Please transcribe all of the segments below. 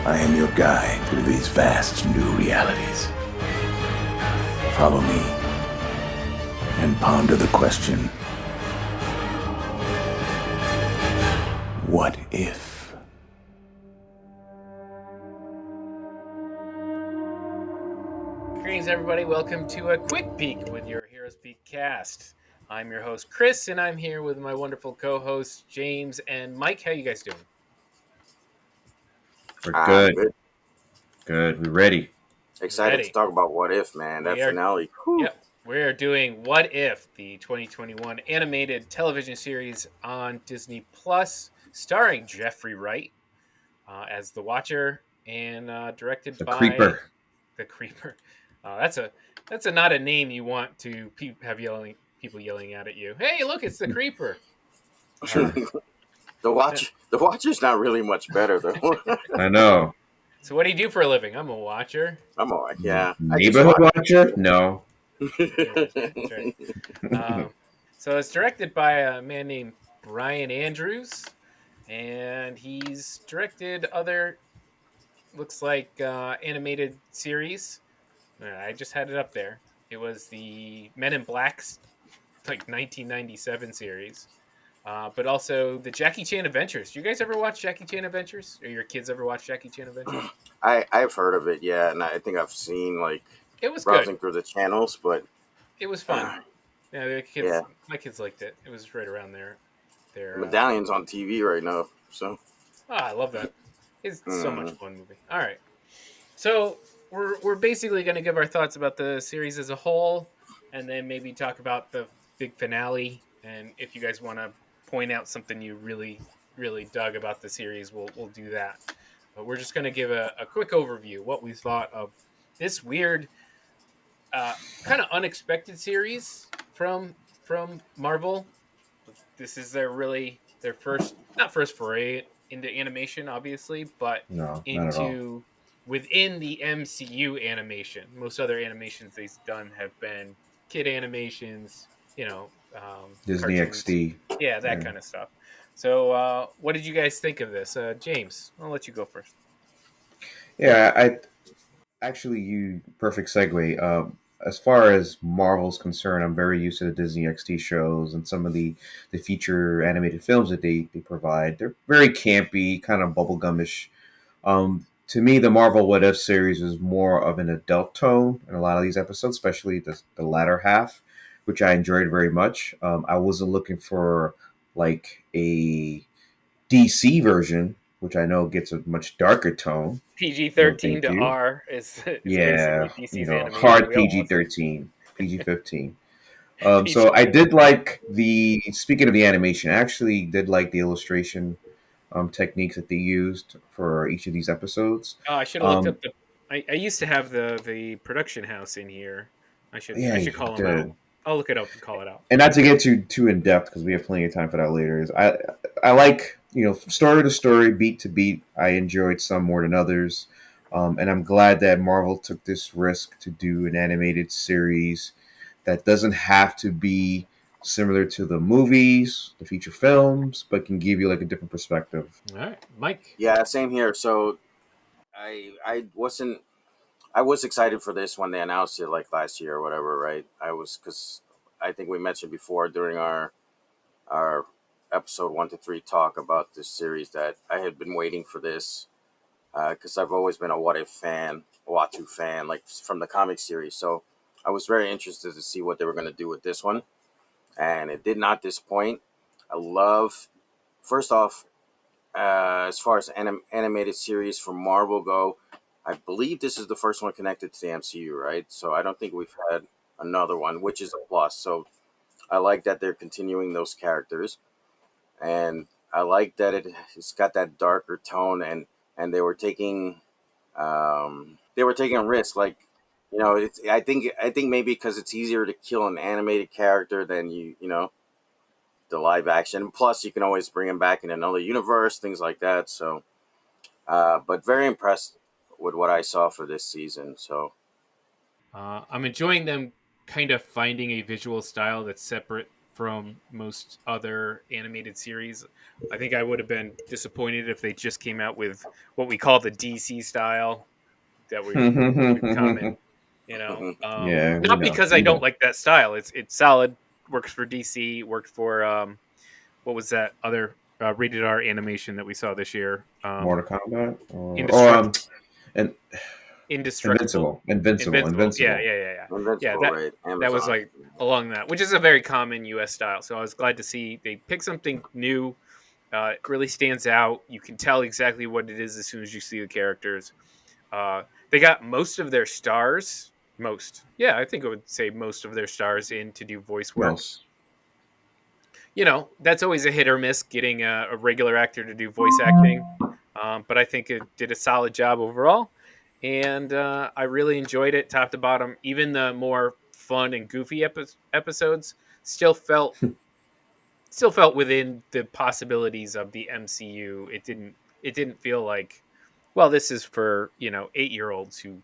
I am your guide through these vast new realities. Follow me and ponder the question, what if? Greetings, everybody. Welcome to a quick peek with your Heroes Peak cast. I'm your host, Chris, and I'm here with my wonderful co-hosts, James and Mike. How you guys doing? We're I'm good. good. Good. We're ready. Excited to Ready? talk about What If, man. That We are. finale. Whew. Yep. We're doing What If, the 2021 animated television series on Disney Plus, starring Jeffrey Wright as the Watcher and directed The by Creeper. the Creeper. That's not a name you want to have people yelling out at you. Hey, look, it's the Creeper. Uh, The Watcher's not really much better though. I know. So what do you do for a living? I'm a watcher. I'm alright. Yeah, I just Neighborhood watch. Watcher? No. Yeah, that's right. Um, so it's directed by a man named Brian Andrews, and he's directed other looks like animated series. I just had it up there. It was the Men in Black's like 1997 series, but also the Jackie Chan Adventures. Do you guys ever watch Jackie Chan Adventures? Or your kids ever watch Jackie Chan Adventures? I've heard of it, yeah, and I think I've seen like It was good. browsing through the channels, but It was fun. Yeah, the yeah, kids. My kids liked it. It was right around there. the Their. Medallion's on TV right now, so I love that. It's so much mm, fun movie. All right, so we're basically going to give our thoughts about the series as a whole, and then maybe talk about the big finale. And if you guys want to point out something you really dug about the series, we'll do that. But we're just going to give a quick overview what we thought of this weird, kind of unexpected series from Marvel. This is their first, not first foray into animation, obviously, but No, not at all. into within the MCU animation. Most other animations they've done have been kid animations, Disney cartoons, XD. yeah, that Yeah. kind of stuff. So, what did you guys think of this, James? I'll let you go first. Yeah, I actually you perfect segue. As far as Marvel's concerned, I'm very used to the Disney XD shows and some of the feature animated films that they provide. They're very campy, kind of bubblegumish. To me, the Marvel What If series is more of an adult tone in a lot of these episodes, especially the latter half, which I enjoyed very much. I wasn't looking for like a DC version, which I know gets a much darker tone. PG No, 13 thank to you. R is Yeah, basically DC's animation. hard We all PG want it. 13, PG 15. So PG I 15. did like speaking of the animation, I actually did like the illustration techniques that they used for each of these episodes. Oh, I should have looked Um, up the. I used to have the production house in here. yeah, I you should call them out. did. I'll look it up and call it out. And not to get too in depth because we have plenty of time for that later. I like from story to story, beat to beat. I enjoyed some more than others, and I'm glad that Marvel took this risk to do an animated series that doesn't have to be similar to the movies, the feature films, but can give you like a different perspective. All right, Mike. yeah, same here. So I was excited for this when they announced it like last year or whatever, right? I was because I think we mentioned before during our episode 1 to 3 talk about this series that I had been waiting for this because I've always been a What If fan, a Watu fan, like from the comic series. So I was very interested to see what they were going to do with this one, and it did not disappoint. I love, first off, as far as animated series from Marvel go, I believe this is the first one connected to the MCU, right? So I don't think we've had another one, which is a plus. So I like that they're continuing those characters, and I like that it's got that darker tone, and they were taking a risk, like it's I think maybe because it's easier to kill an animated character than the live action. Plus, you can always bring him back in another universe, things like that. So, but very impressed with what I saw for this season. So, I'm enjoying them kind of finding a visual style that's separate from most other animated series. I think I would have been disappointed if they just came out with what we call the DC style that we've common. Yeah, we Not know. because I We don't know. like that style. It's solid. Works for DC. Worked for what was that other rated R animation that we saw this year? Mortal Kombat Indestructible. and Indestructible. Invincible. Yeah, Invincible. yeah, yeah, yeah. Yeah, Invincible, that right? that was Amazon. like along that, which is a very common US style. So I was glad to see they picked something new. It really stands out. You can tell exactly what it is as soon as you see the characters. They got most of their stars. Most. Yeah, I think I would say most of their stars in to do voice work. Most. That's always a hit or miss getting a regular actor to do voice acting. But I think it did a solid job overall. And I really enjoyed it top to bottom. Even the more fun and goofy episodes still felt within the possibilities of the MCU. It didn't feel like, well, this is for 8-year-olds who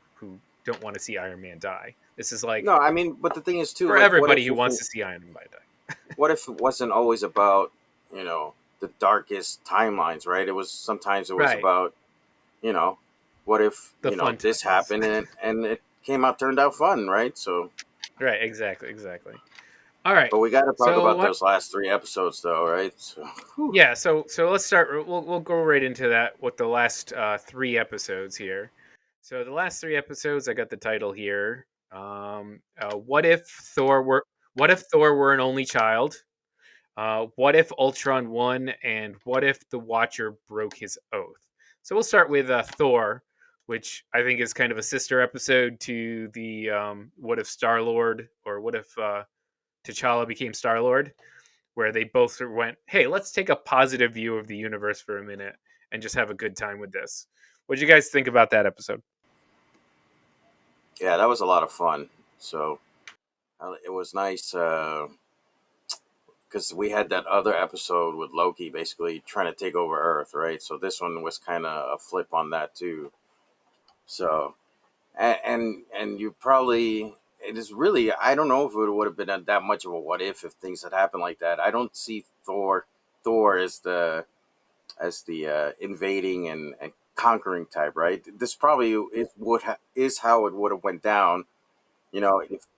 don't want to see Iron Man die. This is like No, I mean, but the thing is too, for like, everybody who wants to see Iron Man die. what if it wasn't always about the darkest timelines, right? Sometimes it was Right. about what if The fun this times. happened and it turned out fun, right? So, Right, exactly. All right. but we got to talk So about what? those last 3 episodes, though, right? So, Yeah. So let's start. We'll go right into that with the last 3 episodes here. So the last 3 episodes, I got the title here. What if Thor were an only child? What if Ultron won? And what if the Watcher broke his oath? So we'll start with Thor, which I think is kind of a sister episode to the what if Star Lord or what if T'Challa became Star Lord, where they both went, "Hey, let's take a positive view of the universe for a minute and just have a good time with this." What did you guys think about that episode? yeah, that was a lot of fun. So it was nice because we had that other episode with Loki basically trying to take over Earth, right? So this one was kind of a flip on that too. So and you probably it is really I don't know if it would have been that much of a what if things had happened like that. I don't see Thor as the invading and conquering type, right? This probably is how it would have went down,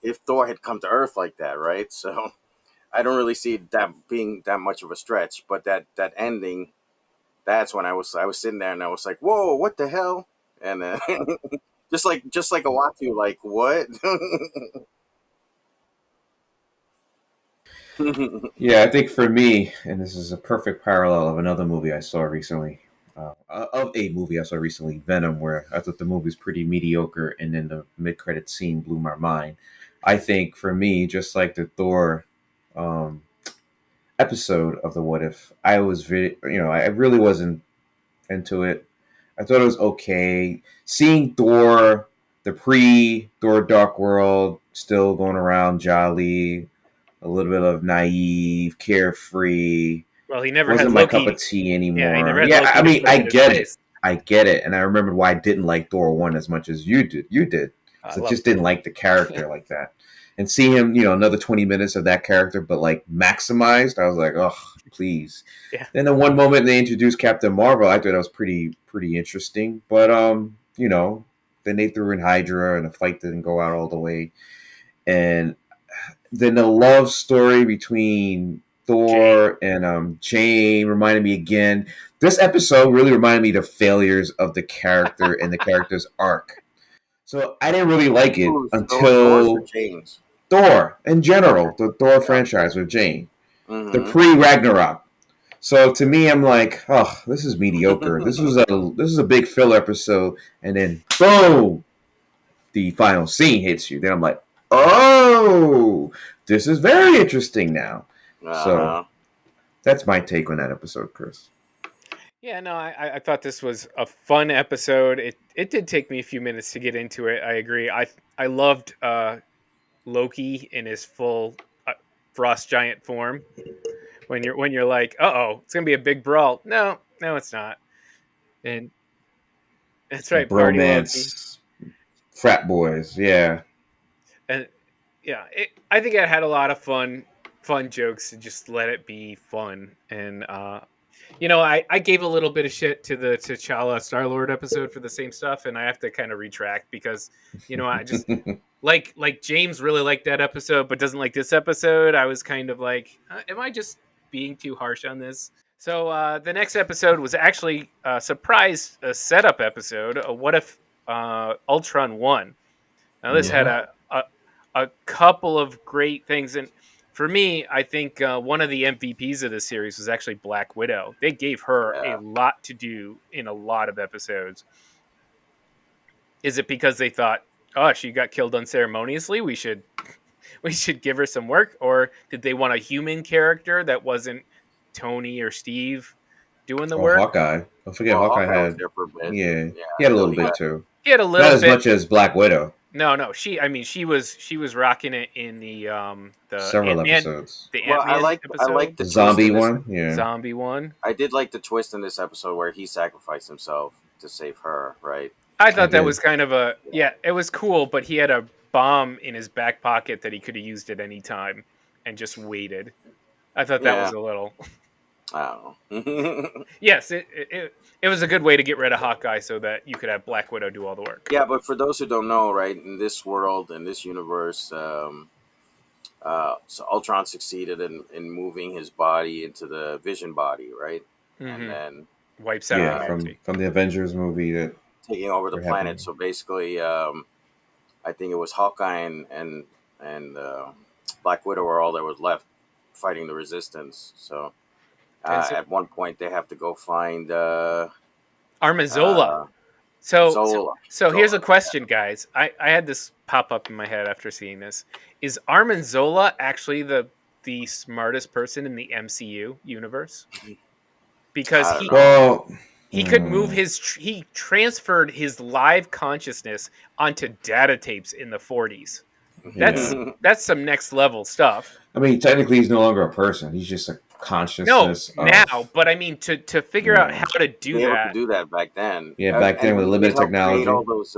if Thor had come to Earth like that, right? So I don't really see that being that much of a stretch, but that ending, that's when I was sitting there and I was like, whoa, what the hell? And just like a Watu, like what? Yeah, I think for me, and this is a perfect parallel of another movie I saw recently, Venom, where I thought the movie was pretty mediocre, and then the mid-credit scene blew my mind. I think for me, just like the Thor um, episode of the What If, I really wasn't into it. I thought it was okay. Seeing Thor, the pre-Thor Dark World, still going around jolly, a little bit of naive, carefree. Well, he never had Wasn't my cup Loki. of tea Yeah, he never anymore. had Yeah, Loki I to mean, put I in his get it. place. I get it. And I remembered why I didn't like Thor 1 as much as you did. You did. I Because I love just didn't Thor. like the character like that. And see him, another 20 minutes of that character, but like maximized, I was like, oh, please. Yeah. Then the one moment they introduced Captain Marvel, I thought that was pretty interesting. But then they threw in Hydra and the fight didn't go out all the way. And then the love story between Thor and Jane reminded me again. This episode really reminded me of the failures of the character and the character's arc. So I didn't really like it Thor's or until James? Thor in general, Okay. the Thor Yeah. franchise with Jane, the Mm-hmm. pre-Ragnarok. So to me, I'm like, oh, this is mediocre. This is a big filler episode, and then boom, the final scene hits you. Then I'm like, oh, this is very interesting now. So Uh-huh. that's my take on that episode, Chris. Yeah, no, I thought this was a fun episode. It did take me a few minutes to get into it. I agree. I loved Loki in his full frost giant form. When you're like, it's gonna be a big brawl. No, it's not. And that's right, Party Loki. Bromance, frat boys, yeah. And yeah, I think I had a lot of fun fun jokes and just let it be fun. And I gave a little bit of shit to the T'Challa Star Lord episode for the same stuff, and I have to kind of retract because I just like James really liked that episode, but doesn't like this episode. I was kind of like, am I just being too harsh on this? So the next episode was actually a surprise setup episode. What if Ultron won? Now this had Yeah. a couple of great things, and for me, I think one of the MVPs of the series was actually Black Widow. They gave her a Yeah. lot to do in a lot of episodes. Is it because they thought, oh, she got killed unceremoniously, we should give her some work, or did they want a human character that wasn't Tony or Steve doing the Or work? Hawkeye. Don't forget, Well, Hawkeye Hawkeye was had, there for a bit. yeah, Yeah, he had a so little he bit got too. He had a Not little as bit. much as Black Widow. No, she was rocking it in the Several Ant-Man, episodes. the well. Ant-Man I episode, like the Zombie twist in this, one, yeah. zombie one. I did like the twist in this episode where he sacrificed himself to save her. Right. I thought that did. was kind of it was cool, but he had a bomb in his back pocket that he could have used at any time and just waited. I thought that was Yeah. a little. I don't know. Yes, it was a good way to get rid of Hawkeye so that you could have Black Widow do all the work. Yeah, but for those who don't know, right, in this world, in this universe, so Ultron succeeded in moving his body into the Vision body, right, and Mhm. then Wipes out Yeah, humanity. from the Avengers movie that taking over the What planet. happened? So basically, I think it was Hawkeye and Black Widow were all that was left fighting the Resistance. So, And so- at one point, they have to go find Armazola. uh, So Zola. So here's a Zola. question, guys. I had this pop up in my head after seeing this. Is Armin Zola actually the smartest person in the MCU universe? Because I don't he know. well, he could move he transferred his live consciousness onto data tapes in the 40s. That's some next level stuff. I mean, technically, he's no longer a person. He's just a No, consciousness. now, but I mean to figure out Yeah. how to do Be able that. to do that back then. Yeah, back then and with he limited helped create technology. all those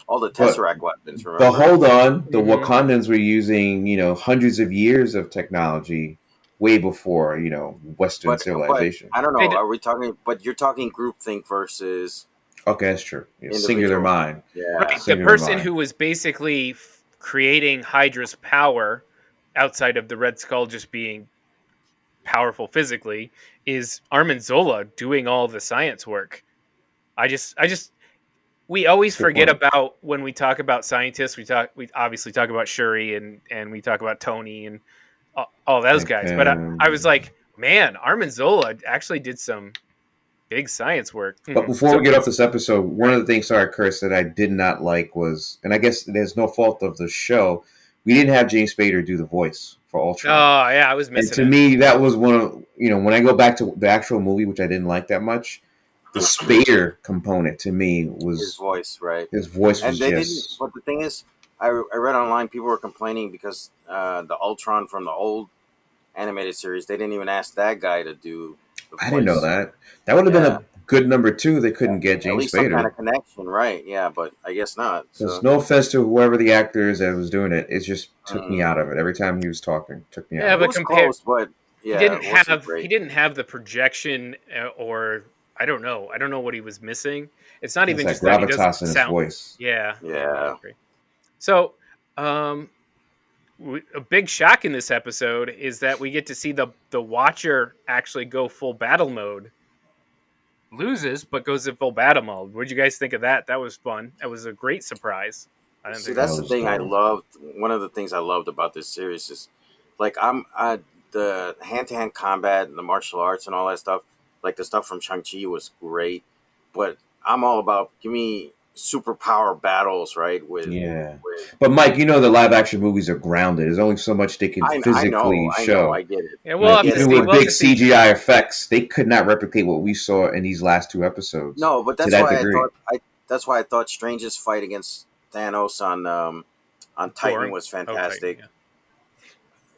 all the But- Tesseract weapons. Remember? But hold on, the Mhm. Wakandans were using, hundreds of years of technology way before, Western civilization. I don't They know. did- Are we talking? But you're talking groupthink versus Okay, that's true. Yeah, Individual. singular mind. yeah. Right, the Singular person mind. who was basically creating Hydra's power outside of the Red Skull just being powerful physically is Armin Zola doing all the science work. We always Good forget point. about when we talk about scientists. We obviously talk about Shuri and we talk about Tony and all those guys. But I was like, man, Armin Zola actually did some big science work. But before we get off this episode, one of the things, sorry, Chris, that I did not like was, and I guess there's no fault of the show, we didn't have James Spader do the voice for Ultron. Oh yeah, I was and missing to it. me, that was one of, when I go back to the actual movie, which I didn't like that much, the Spader component to me His was, voice, right? his voice And was they didn't. just, But the thing is, I read online people were complaining because the Ultron from the old animated series, they didn't even ask that guy to do. The I didn't know voice. that. That would have been Yeah. a good number two. They couldn't get At James least some kind Spader. of connection, right? Yeah, but I guess not. Because So, no offense to whoever the actor is that was doing it, it just took me Mm. out of it. Every time he was talking, took me Yeah, out of but it was compare- close, but yeah, he didn't it wasn't have great. he didn't have the projection or I don't know what he was missing. It's not it. even It's just like that he gravitas doesn't in his sound. voice. Yeah. Yeah. I agree. So, a big shock in this episode is that we get to see the Watcher actually go full battle mode. Loses, but goes in full battle mode. What did you guys think of that? That was fun. That was a great surprise. I didn't See, think that's that the was thing I cool. loved. One of the things I loved about this series is, like, the hand-to-hand combat and the martial arts and all that stuff. Like the stuff from Shang-Chi was great, but I'm all about give me superpower battles, right? Yeah. with But Mike, the live action movies are grounded. There's only so much they can physically I show. I get it. Yeah, we'll have Like, to even see. with We'll have big to see. CGI effects, they could not replicate what we saw in these last two episodes. No, but that's that why degree. that's why I thought Strange's fight against Thanos on Titan Boring. was Oh, Titan, fantastic. yeah.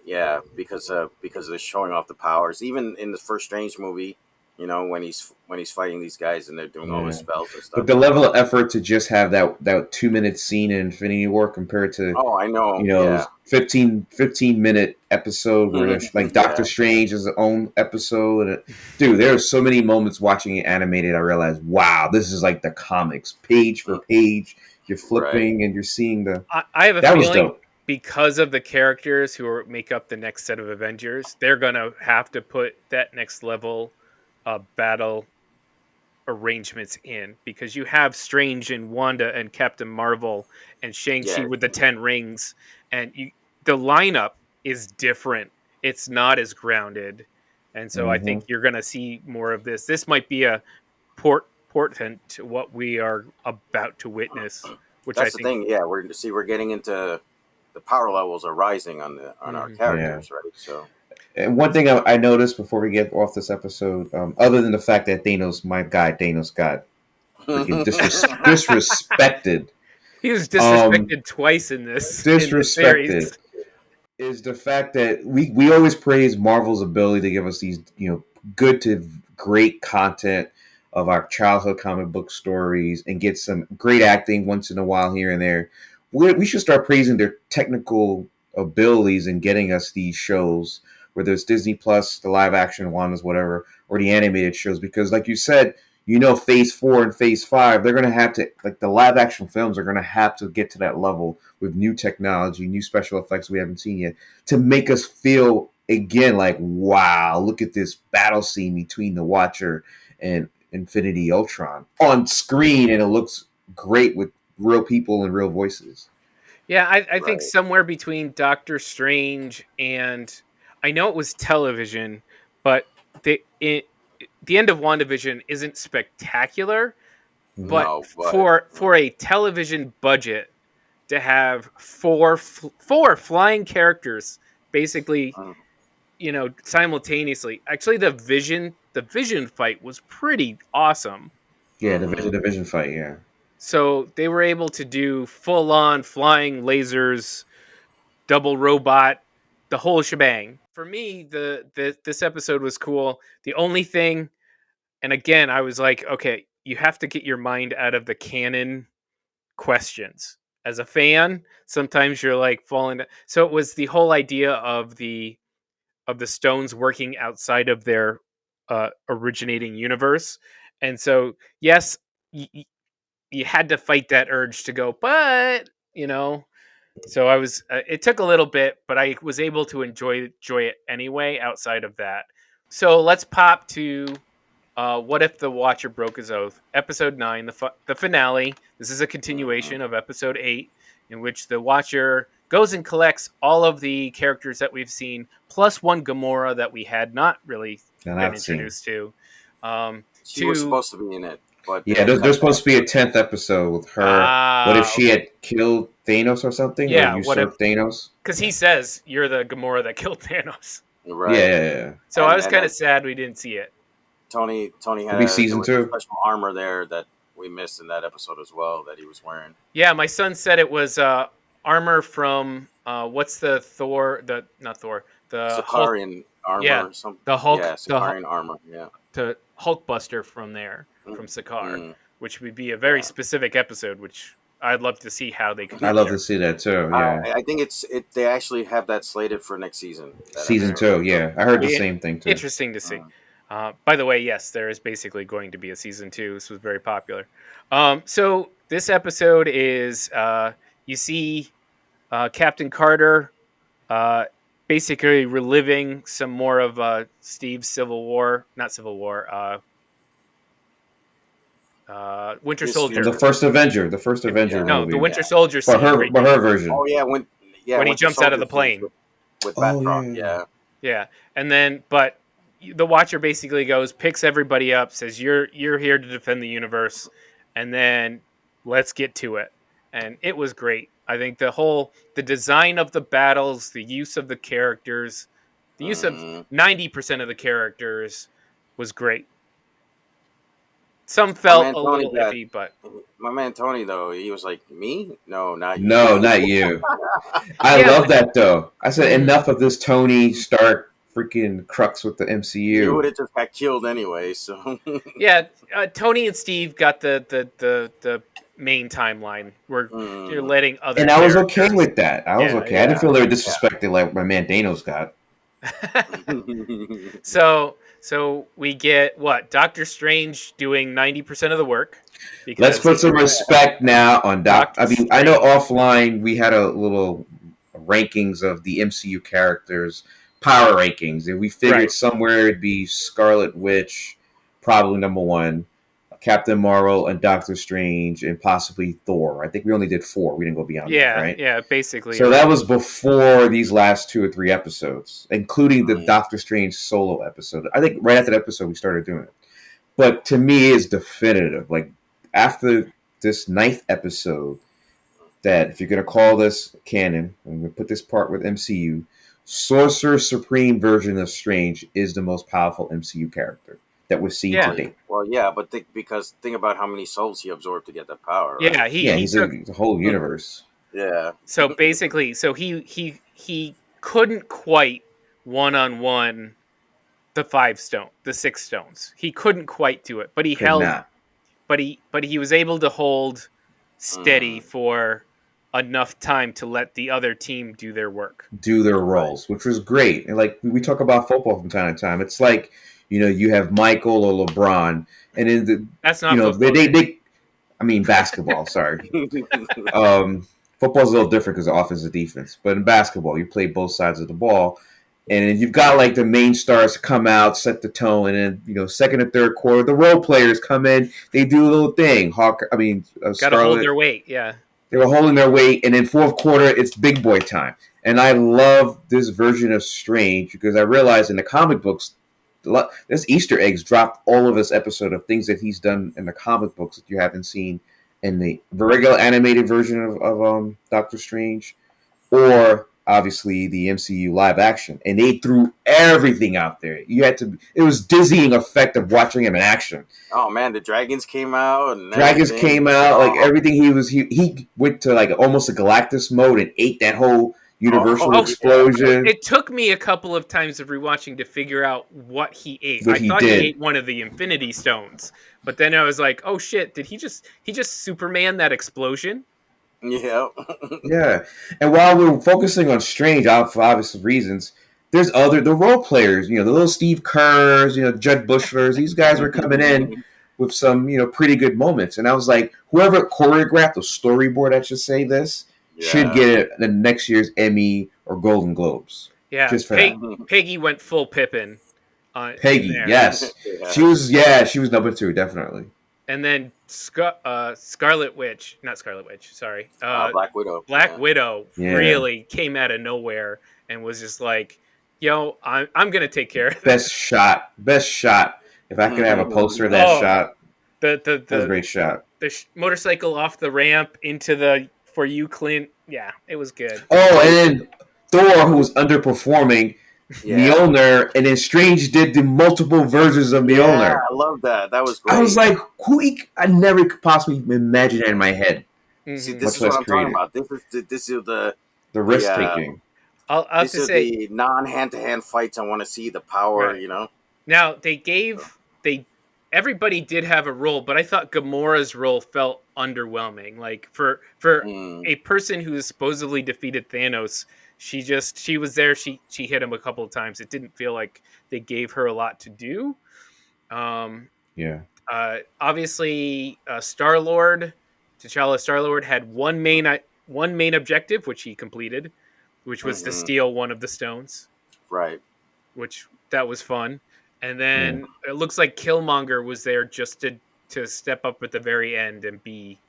Yeah, because of showing off the powers. Even in the first Strange movie, You know, when he's fighting these guys and they're doing all his Yeah. spells and But stuff. the level of effort to just have that 2 minute scene in Infinity War compared to Oh, I know. 15 minute episode where there's like Doctor Yeah. Strange has his own episode. And, dude, there are so many moments watching it animated. I realized, wow, this is like the comics, page for page. You're flipping and you're seeing the. I have a That was feeling dope. because of the characters make up the next set of Avengers, they're gonna have to put that next level of battle arrangements in, because you have Strange and Wanda and Captain Marvel and Shang-Chi Yeah. with the 10 rings, and the lineup is different. It's not as grounded. And so I think Mhm. you're going to see more of this. This might be a portent to what we are about to witness, which I That's the think. thing. Yeah, we're getting into the power levels are rising on our Mhm. characters, right? So And one thing I noticed before we get off this episode, other than the fact that Thanos, my guy Thanos, got freaking disrespected. He was Um, disrespected twice in this series. disrespected is the fact that we always praise Marvel's ability to give us these good to great content of our childhood comic book stories and get some great acting once in a while here and there. We should start praising their technical abilities in getting us these shows, whether it's Disney Plus, the live action ones, whatever, or the animated shows. Because, like you said, Phase 4 and Phase 5, they're going to have to, like the live action films are going to have to get to that level with new technology, new special effects we haven't seen yet, to make us feel again like, wow, look at this battle scene between the Watcher and Infinity Ultron on screen, and it looks great with real people and real voices. Yeah, I think right. somewhere between Doctor Strange and, I know it was television, but the end of WandaVision isn't spectacular, but No, but for a television budget to have four flying characters basically, mm, simultaneously. Actually, the Vision fight was pretty awesome. Yeah, mhm. the Vision fight, yeah. So they were able to do full on flying lasers, double robot, the whole shebang. For me, this episode was cool. The only thing, and again, I was like, okay, you have to get your mind out of the canon questions. As a fan, sometimes you're like falling. So it was the whole idea of the stones working outside of their originating universe, and so yes, you had to fight that urge to go, but so I was. It took a little bit, but I was able to enjoy it anyway. Outside of that, so let's pop to what if the Watcher broke his oath? Episode 9, the finale. This is a continuation of Episode 8, in which the Watcher goes and collects all of the characters that we've seen, plus one Gamora that we had not really And been I've seen. introduced to. Um, She was to supposed to be in it, but Yeah, there's supposed to be a 10th episode with her. What if she okay. had killed Thanos or something? Yeah, Or what if? usurped Thanos? Because he says you're the Gamora that killed Thanos. right. Yeah. So I And was kind of sad we didn't see it. Tony Could had be there season was 2. special armor there that we missed in that episode as well that he was wearing. Yeah, my son said it was armor from what's the Thor? The not Thor. The Hulk. Sicarian armor Yeah, or something. the Hulk. Yeah, The Sicarian armor. Yeah. Hulkbuster from there, from Sakaar, Mm. which would be a very Yeah. specific episode, which I'd love to see how they could. I'd love to see that too. Yeah. I think they actually have that slated for next season. Season episode. 2, yeah. I heard the Yeah. same thing too. Interesting to see. Uh, By the way, yes, there is basically going to be a season 2. This was very popular. So this episode is you see Captain Carter basically reliving some more of Steve's Civil War, not Civil War, Winter This Soldier. The first Avenger. The first Avenger No, movie. the Winter Soldier But scene. her version. Oh yeah, when When he Winter jumps out of the Soldier plane. with Oh, Batroc. yeah. Yeah. Yeah, and then but the Watcher basically goes, picks everybody up, says you're here to defend the universe, and then let's get to it. And it was great. I think the design of the battles, the use of the characters, the use of Mhm. 90% of the characters was great. Some felt man a Tony little got- iffy, but My man Tony though, he was like, "Me? No, not you." No, not you. I Yeah. love that though. I said enough of this Tony Stark freaking crux with the He MCU. would have just got killed anyway. So Yeah, Tony and Steve got the main timeline. Where you're Mm, letting other And I was okay characters. with that. I was Yeah, okay. I didn't yeah, feel they were yeah. disrespected like my man Danos got. So we get what Doctor Strange doing 90% of the work Let's because put some Yeah. respect now on Doc. Doctor I mean, I know Strange. offline we had a little rankings of the MCU characters, power rankings, and we figured Right. somewhere it'd be Scarlet Witch, probably number one, Captain Marvel, and Doctor Strange, and possibly Thor. I think we only did 4. We didn't go beyond that, Yeah, right? yeah, basically. So that was before these last 2 or 3 episodes, including the Mm. Doctor Strange solo episode. I think right after that episode we started doing it. But to me, it's definitive. Like after this 9th episode, that if you're gonna call this canon, I'm gonna put this part with MCU, Sorcerer Supreme version of Strange is the most powerful MCU character that we've seen Yeah. to date. Well, yeah, but think about how many souls he absorbed to get that power. Right? Yeah, Yeah, he he's took. a whole universe. Yeah. So basically, so he couldn't quite one-on-one the 6 stones. He couldn't quite do it, but he Could held. not. But he was able to hold steady for enough time to let the other team do their work. Do their roles, which was great. And like we talk about football from time to time, it's like you have Michael or LeBron, and then That's not football. they I mean basketball. Sorry, football's a little different because of offense and defense. But in basketball, you play both sides of the ball, and you've got like the main stars come out, set the tone, and then second and third quarter, the role players come in, they do a little thing. Got to hold Scarlet, their weight. Yeah. they were holding their weight, and then fourth quarter, it's big boy time. And I love this version of Strange because I realized in the comic books, there's Easter eggs dropped all of this episode of things that he's done in the comic books that you haven't seen in the regular animated version of Doctor Strange, or obviously the MCU live action. And they threw everything out there. It was dizzying effect of watching him in action. Oh man, the dragons came out. And Dragons everything. came out, like everything. He went to like almost a Galactus mode and ate that whole universal explosion. It took me a couple of times of rewatching to figure out what he ate. What I he thought did. he ate one of the Infinity Stones, but then I was like, "Oh shit! Did he just Superman that explosion?" Yeah. Yeah, and while we're focusing on Strange, for obvious reasons, there's the role players. The little Steve Kerrs, Judd Bushlers. These guys were coming in with some pretty good moments, and I was like, whoever choreographed the storyboard, I should say this, should get it the next year's Emmy or Golden Globes. Yeah, Just for that. Peggy went full Pippin. Peggy, yes, Yeah. she was number 2, definitely. And then Scarlet Witch, not Scarlet Witch, sorry. Black Widow. Black Widow Yeah. really came out of nowhere and was just like, "Yo, I'm gonna take care of this." Best shot. If I could have a poster of that shot, that was a The great shot. motorcycle off the ramp into the For You Clint. Yeah, it was good. Oh, and then Thor, who was underperforming, Mjolnir, and then Strange did the multiple versions of Mjolnir. Yeah, I love that. That was great. I was like, I never could possibly imagine that in my head. Mhm. See, Much this is less what I'm talking creative. about. This is the The risk taking. I'll have this to is say the non-hand-to-hand fights. I want to see the power. Right. Now everybody did have a role, but I thought Gamora's role felt underwhelming. Like for a person who supposedly defeated Thanos, she was there. She hit him a couple of times. It didn't feel like they gave her a lot to do. Yeah. Obviously, Star-Lord, T'Challa Star-Lord had one main objective, which he completed, which was to steal one of the stones. Right. Which that was fun. And then it looks like Killmonger was there just to step up at the very end and be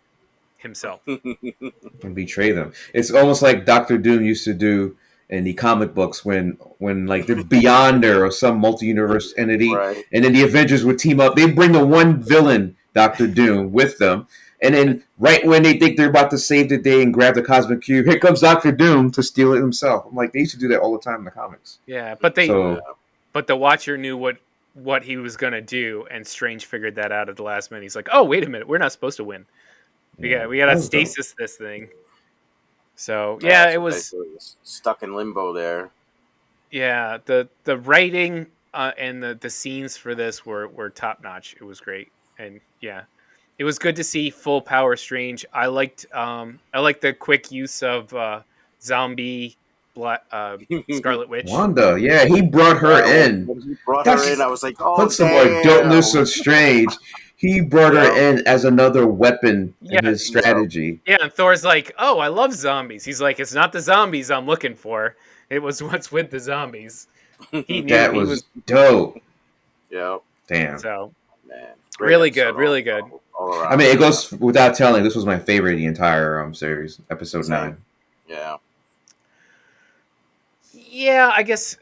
himself. And betray them. It's almost like Doctor Doom used to do in the comic books when like the Beyonder or some multi-universe entity, Right. and then the Avengers would team up. They bring the one villain, Doctor Doom, with them, and then right when they think they're about to save the day and grab the cosmic cube, here comes Doctor Doom to steal it himself. I'm like, they used to do that all the time in the comics. Yeah, but the Watcher knew what he was gonna do, and Strange figured that out at the last minute. He's like, "Oh, wait a minute, we're not supposed to win. We gotta stasis this thing." So yeah, it was stuck in limbo there. Yeah, the writing and the scenes for this were top notch. It was great, and yeah, it was good to see full power Strange. I liked the quick use of zombie Scarlet Witch. Wanda, yeah, he brought her Yeah, in. when he brought her in, That's I was like, oh put some more dopeness damn. of Strange. He brought her Yeah, in as another weapon Yeah, in his yeah, strategy. yeah, and Thor's like, "Oh, I love zombies." He's like, "It's not the zombies I'm looking for. It was what's with the zombies." He knew That he was was dope. yeah, Damn. so man, great really episode good, really good. all I mean, around. it Yeah, goes without telling. This was my favorite of the entire series, episode same. 9. Yeah, Yeah, I guess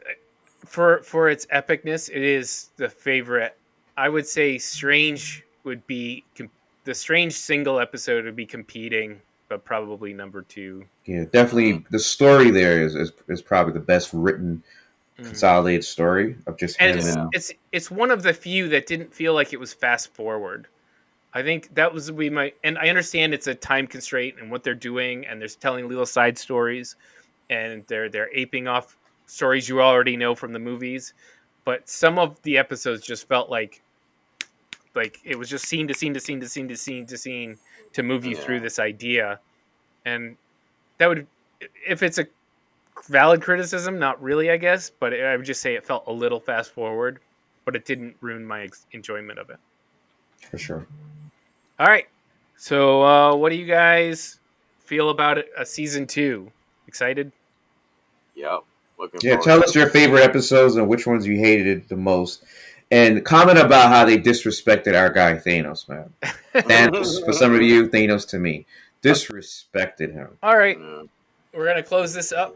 for its epicness, it is the favorite. I would say Strange would be the Strange single episode would be competing, but probably number 2. Yeah, mm, definitely. The story there is probably the best written Mm. consolidated story of just And him yeah, and it's one of the few that didn't feel like it was fast forward. I think that was we might, and I understand it's a time constraint and what they're doing, and they're telling little side stories, and they're aping off stories you already know from the movies. But some of the episodes just felt like it was just scene to scene to scene to scene to scene to scene to move you through yeah, this idea, and that would, if it's a valid criticism, not really, I guess, but I would just say it felt a little fast forward, but it didn't ruin my enjoyment of it. for sure. All right. So, what do you guys feel about it? Season 2? Excited? yep. Looking Yeah, forward tell to us it. your favorite episodes and which ones you hated the most, and comment about how they disrespected our guy Thanos, man. Thanos for some of you, Thanos to me, disrespected him. All right. Yeah, We're going to close this up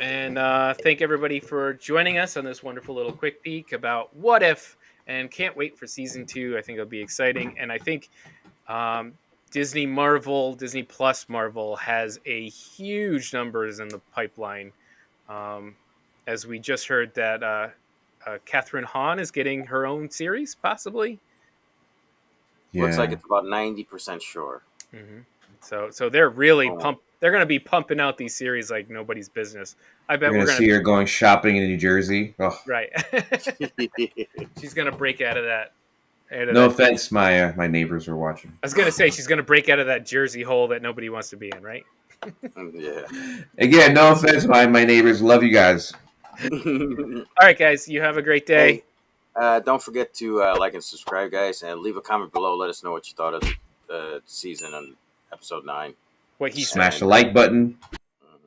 and thank everybody for joining us on this wonderful little quick peek about What If, and can't wait for season 2. I think it'll be exciting. And I think um, Disney Plus Marvel has a huge numbers in the pipeline. Um, as we just heard that Catherine Hahn is getting her own series, possibly. looks like Yeah, it's about 90% sure. Hmm. So they're really Oh. they're going to be pumping out these series like nobody's business. I we're bet gonna we're going see to her going shopping in New Jersey. Oh, right. She's going to break out of that. Out of no that. offense, my neighbors were watching. I was going to say she's going to break out of that Jersey hole that nobody wants to be in, right? Yeah. Again, no offense, my neighbors. Love you guys. All right, guys. You have a great day. Hey, don't forget to like and subscribe, guys, and leave a comment below. Let us know what you thought of the season on episode 9. What he Smash said. the like button.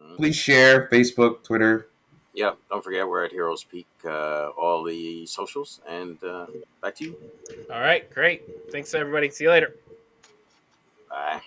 Mhm. Please share Facebook, Twitter. Yep. Don't forget we're at Heroes Peak, all the socials, and back to you. All right, great. Thanks, everybody. See you later. Bye.